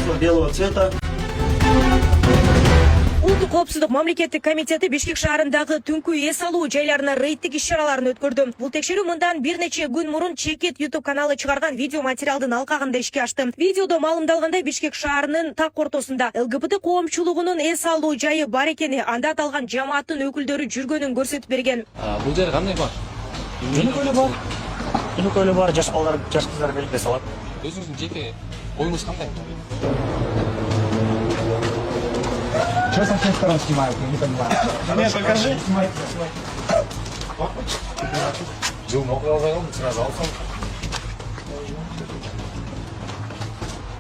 вещества белого цвета. Улуттук коопсуздук мамлекеттик комитети Бишкек шаарындагы түнкү эс алуу жайларына рейдтик иш-чараларын өткөрдү. Бул текшерүү мындан бир нече күн мурун Чекит YouTube каналы чыгарган видео материалдын алкагында ишке ашты. Видеодо маалымдалгандай Бишкек шаарынын так ортосунда ЛГБТ коомчулугунун эс алуу жайы бар экени, анда аталган жамааттын өкүлдөрү жүргөнүн көрсөтүп берген. Бул жер кандай бар? Өнөкөйлө бар, жаш балдар, жаш кыздар белгилесе алат. Өзүңүздүн жеке оюңуз кандай? Что со всех сторон снимают? Я не понимаю. Нет, покажи. Жыл мокрого сразу алсам.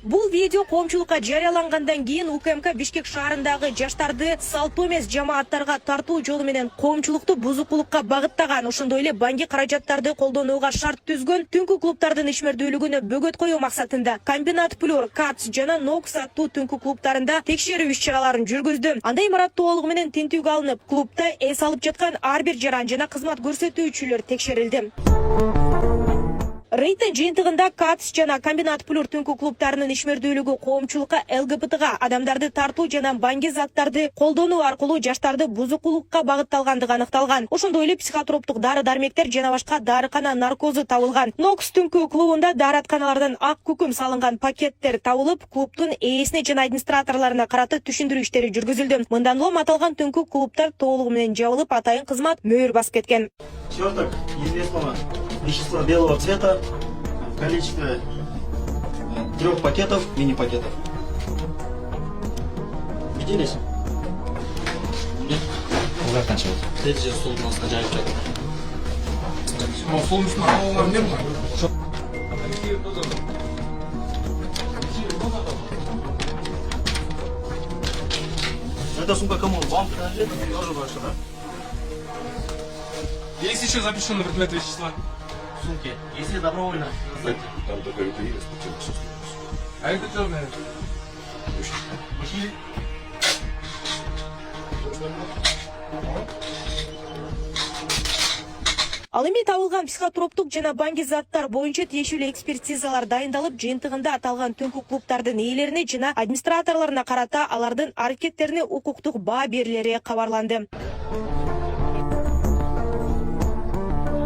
Бул видео коомчулукка жарыялангандан кийин УКМК Бишкек шаарындагы жаштарды салттуу эмес жамааттарга тартуу жолу менен коомчулукту бузукулукка багыттаган, ошондой эле банги каражаттарды колдонууга шарт түзгөн түнкү клубдардын ишмердүүлүгүнө бөгөт коюу максатында Комбинат Плюр, КАЦ жана НОКС аттуу түнкү клубдарында текшерүү иш-чараларын жүргүздү. Анда имарат толугу менен тинтүүгө алынып, клубда эс алып жаткан ар бир жаран жана кызмат көрсөтүүчүлөр текшерилди. Рейдтин жыйынтыгында КАЦ жана Комбинат Плюр түнкү клубдарынын ишмердүүлүгү коомчулукка ЛГБТга адамдарды тартуу жана банги заттарды колдонуу аркылуу жаштарды бузукулукка багытталгандыгы аныкталган. Ошондой эле психотроптук дары-дармектер жана башка дарыкана наркозу табылган. НОКС түнкү клубунда дааратканалардан ак күкүм салынган пакеттер табылып, клубдун ээсине жана администраторлоруна карата түшүндүрүү иштери жүргүзүлдү. Мындан улам аталган түнкү клубдар толугу менен жабылып, атайын кызмат мөөр басып кеткен. Сверток известного вещества белого цвета в количестве 3 пакетов, мини-пакетов. Виделись? Нет? Уже оканчивается. Следующий стол у нас хозяйка. Эта сумка кому? Вам принадлежит? Тоже ваша, да? Есть еще запрещенные предметы вещества? Сумки. Если добровольно. Там только это спортивный состав. А это черное? Пошли. Ал эми табылган психотроптук жана банги заттар боюнча тиешелүү экспертизалар дайындалып, жыйынтыгында аталган түнкү клубдардын ээлерине жана администраторлоруна карата алардын аракеттерине укуктук баа берилери кабарланды.